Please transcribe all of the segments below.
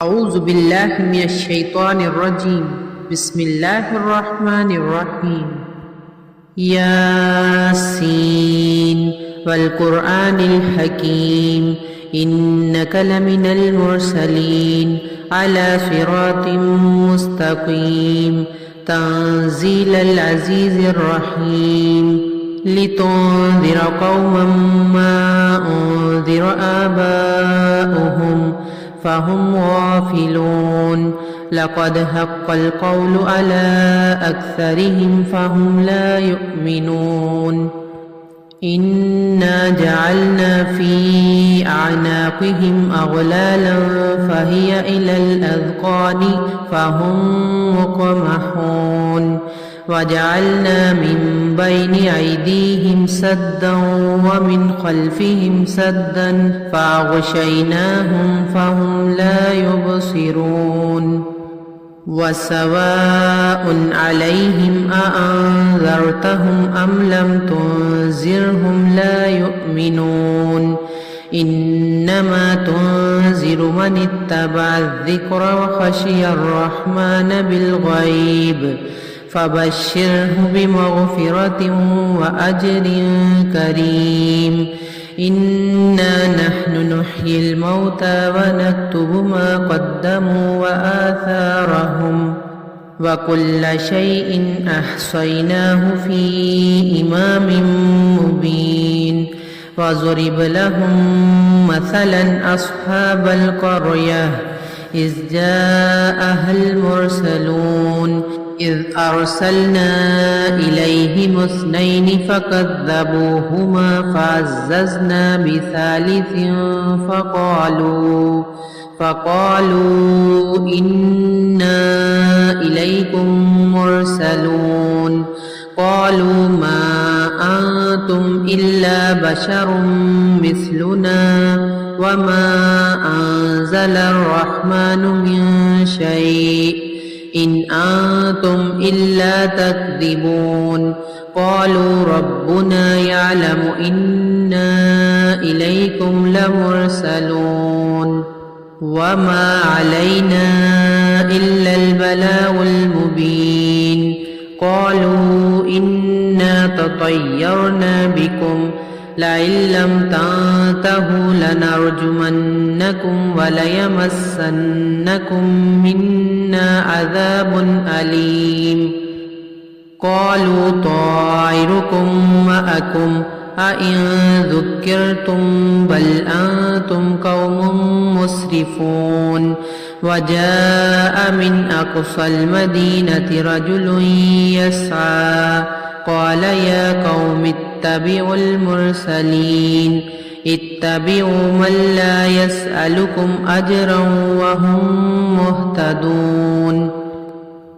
أعوذ بالله من الشيطان الرجيم بسم الله الرحمن الرحيم ياسين والقرآن الحكيم إنك لمن المرسلين على صراط مستقيم تنزيل العزيز الرحيم لتنذر قوما ما أنذر آباؤهم فهم غافلون لقد حق القول على أكثرهم فهم لا يؤمنون إنا جعلنا في أعناقهم أغلالا فهي إلى الأذقان فهم مقمحون وجعلنا من بين أيديهم سدا ومن خلفهم سدا فأغشيناهم فهم لا يبصرون وسواء عليهم أأنذرتهم أم لم تنذرهم لا يؤمنون إنما تنذر من اتبع الذكر وخشي الرحمن بالغيب فبشره بمغفرة وأجر كريم إنا نحن نحيي الموتى ونكتب ما قدموا وآثارهم وكل شيء أحصيناه في إمام مبين وضرب لهم مثلا أصحاب القرية إذ جاءها المرسلون إذ أرسلنا إليهم اثنين فكذبوهما فعززنا بثالث فقالوا إنا إليكم مرسلون قالوا ما أنتم إلا بشر مثلنا وما أنزل الرحمن من شيء إن أنتم إلا تكذبون قالوا ربنا يعلم إنا إليكم لمرسلون وما علينا إلا البلاغ المبين قالوا إنا تطيرنا بكم لئن لم تنتهوا لنرجمنكم وليمسنكم منا عذاب أليم قالوا طائركم معكم أئن ذكرتم بل أنتم قوم مسرفون وجاء من أقصى المدينة رجل يسعى قال يا قوم اتبعوا المرسلين اتبعوا من لا يسألكم أجرا وهم مهتدون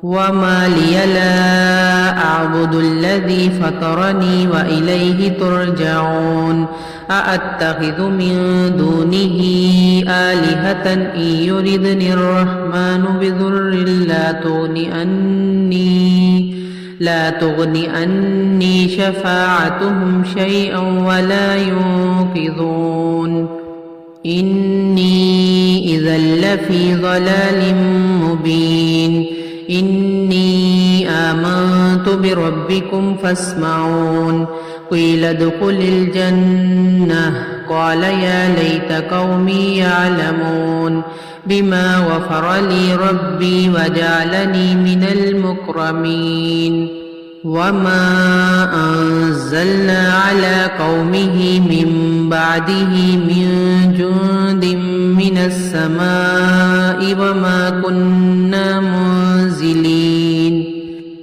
وما لي لا أعبد الذي فطرني وإليه ترجعون أأتخذ من دونه آلهة إن يردني الرحمن بضر لا تغن عني شفاعتهم شيئا ولا ينقذون إني إذا لفي ضلال مبين إني آمنت بربكم فاسمعون قيل ادخل الجنة قال يا ليت قومي يعلمون بما غفر لي ربي وجعلني من المكرمين وما أنزلنا على قومه من بعده من جند من السماء وما كنا منزلين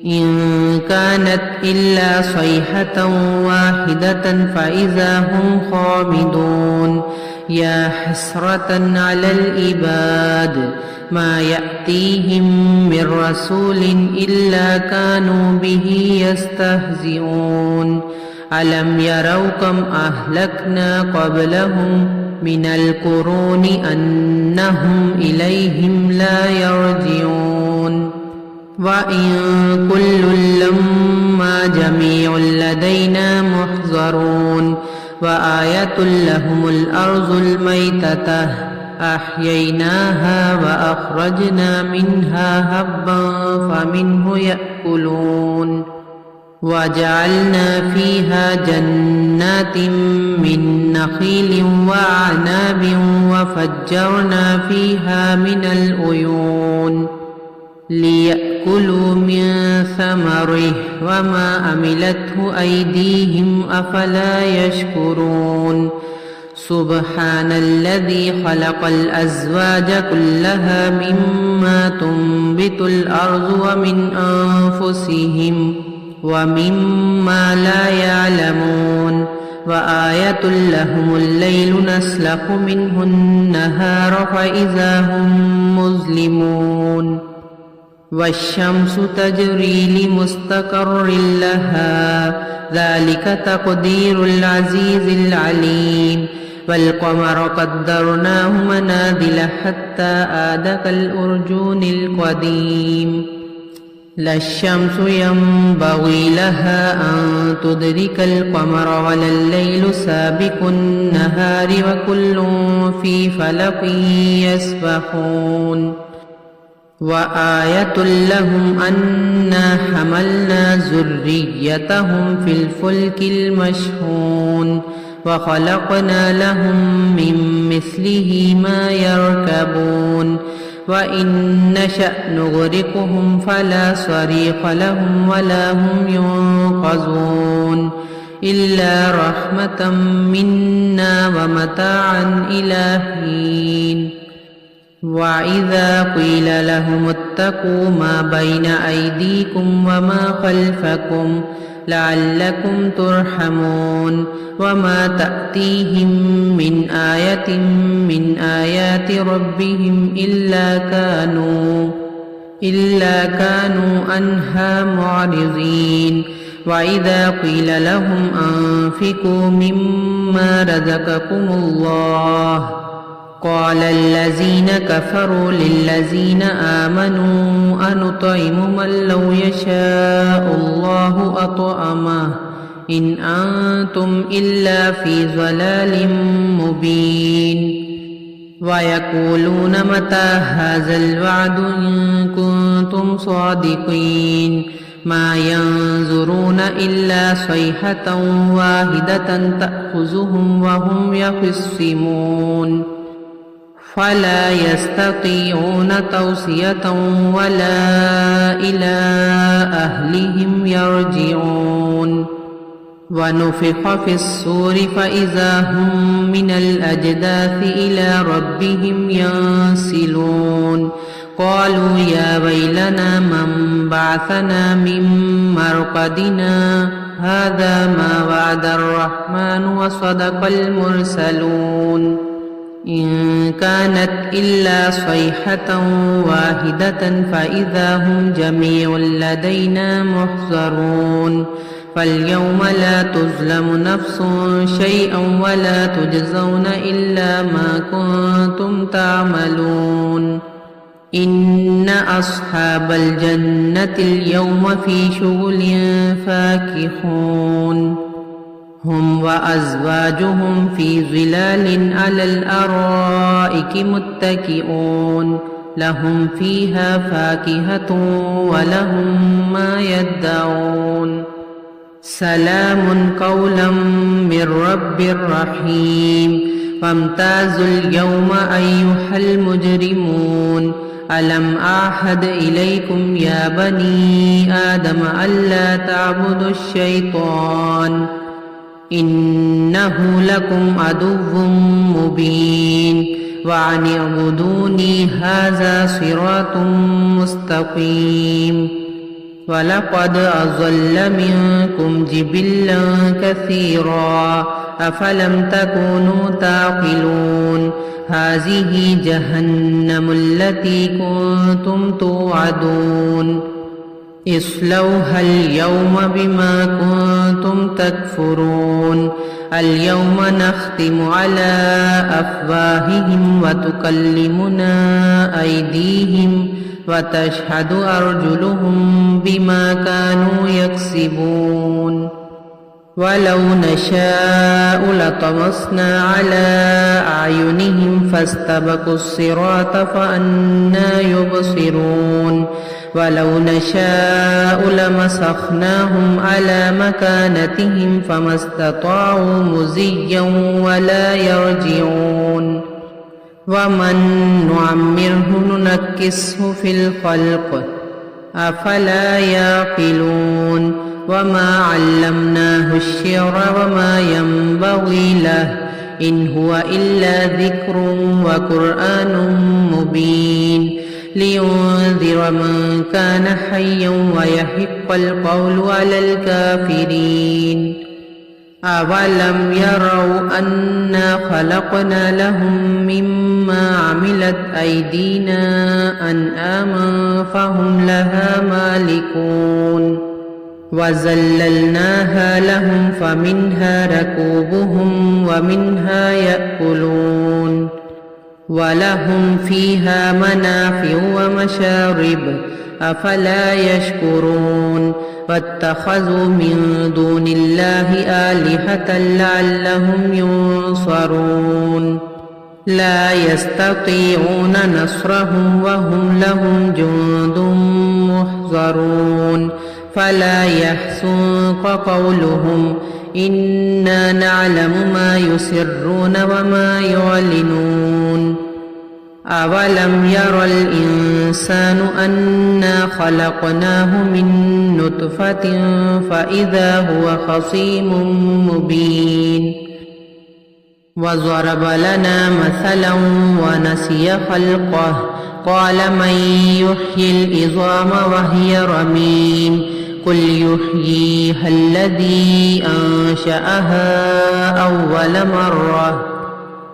إن كانت إلا صيحة واحدة فإذا هم خامدون يا حسرة على العباد ما يأتيهم من رسول إلا كانوا به يستهزئون ألم يروا كم أهلكنا قبلهم من القرون أنهم إليهم لا يرجعون وإن كل لما جميع لدينا محضرون وآية لهم الأرض الميتة أحييناها وأخرجنا منها هبا فمنه يأكلون وجعلنا فيها جنات من نخيل وأعناب وفجرنا فيها من العيون ليأكلوا من ثمره وما عملته أيديهم أفلا يشكرون سبحان الذي خلق الأزواج كلها مما تنبت الأرض ومن أنفسهم ومما لا يعلمون وآية لهم الليل نسلخ منه النهار فإذا هم مظلمون والشمس تجري لمستقر لها ذلك تقدير العزيز العليم والقمر قدرناه منازل حتى عاد كالأرجون القديم لا الشمس ينبغي لها أن تدرك القمر ولا الليل سابق النهار وكل في فلك يسبحون وآية لهم أنا حملنا ذريتهم في الفلك المشحون وخلقنا لهم من مثله ما يركبون وإن نشأ نغرقهم فلا صريخ لهم ولا هم ينقذون إلا رحمة منا ومتاعا إلى حين وإذا قيل لهم اتقوا ما بين أيديكم وما خلفكم لعلكم ترحمون وما تأتيهم من آية من آيات ربهم إلا كانوا عنها معرضين وإذا قيل لهم أنفقوا مما رزقكم الله قال الذين كفروا للذين آمنوا أنطعم من لو يشاء الله أطعمه إن أنتم إلا في ضلال مبين ويقولون متى هذا الوعد إن كنتم صادقين ما ينظرون إلا صيحة واحدة تأخذهم وهم يخصمون فلا يستطيعون توصية ولا إلى أهلهم يرجعون ونفخ في الصور فإذا هم من الأجداث إلى ربهم ينسلون قالوا يا ويلنا من بعثنا من مرقدنا هذا ما وعد الرحمن وصدق المرسلون إن كانت إلا صيحة واحدة فإذا هم جميع لدينا محضرون فاليوم لا تظلم نفس شيئا ولا تجزون إلا ما كنتم تعملون إن أصحاب الجنة اليوم في شغل فاكهون هم وأزواجهم في ظلال على الأرائك متكئون لهم فيها فاكهة ولهم ما يدعون سلام قولا من رب رحيم فامتازوا اليوم أيها المجرمون ألم أعهد إليكم يا بني آدم ألا تعبدوا الشيطان إنه لكم عدو مبين وأن اعبدوني هذا صراط مستقيم ولقد أضل منكم جبلا كثيرا أفلم تكونوا تعقلون هذه جهنم التي كنتم توعدون اصلوها اليوم بما كنتم تكفرون اليوم نختم على أفواههم وتكلمنا أيديهم وتشهد أرجلهم بما كانوا يكسبون ولو نشاء لطمسنا على أعينهم فاستبقوا الصراط فأنى يبصرون ولو نشاء لمسخناهم على مكانتهم فما استطاعوا مزيا ولا يرجعون ومن نعمره ننكسه في الخلق أفلا يعقلون وما علمناه الشعر وما ينبغي له إن هو إلا ذكر وقرآن مبين لينذر من كان حيا ويحق القول على الكافرين أولم يروا أنا خلقنا لهم مما عملت أيدينا أنعاما فهم لها مالكون وذللناها لهم فمنها ركوبهم ومنها يأكلون ولهم فيها منافع ومشارب أفلا يشكرون واتخذوا من دون الله آلهة لعلهم ينصرون لا يستطيعون نصرهم وهم لهم جند محضرون فلا يحزنك قولهم إنا نعلم ما يسرون وما يعلنون أولم ير الإنسان أنا خلقناه من نطفة فإذا هو خصيم مبين وضرب لنا مثلا ونسي خلقه قال من يحيي العظام وهي رميم قل يحييها الذي أنشأها أول مرة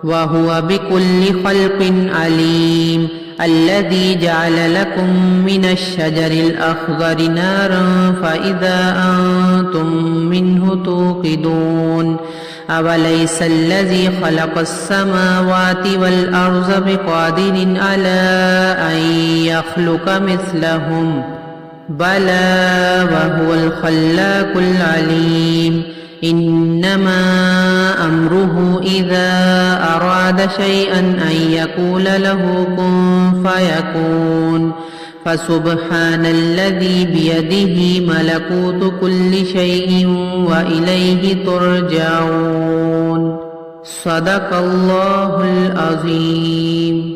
وهو بكل خلق عليم الذي جعل لكم من الشجر الأخضر نارا فإذا أنتم منه توقدون أوليس الذي خلق السماوات والأرض بقادر على أن يخلق مثلهم بلى وهو الخلاق العليم إنما أمره إذا أراد شيئا أن يقول له كن فيكون فسبحان الذي بيده ملكوت كل شيء وإليه ترجعون صدق الله العظيم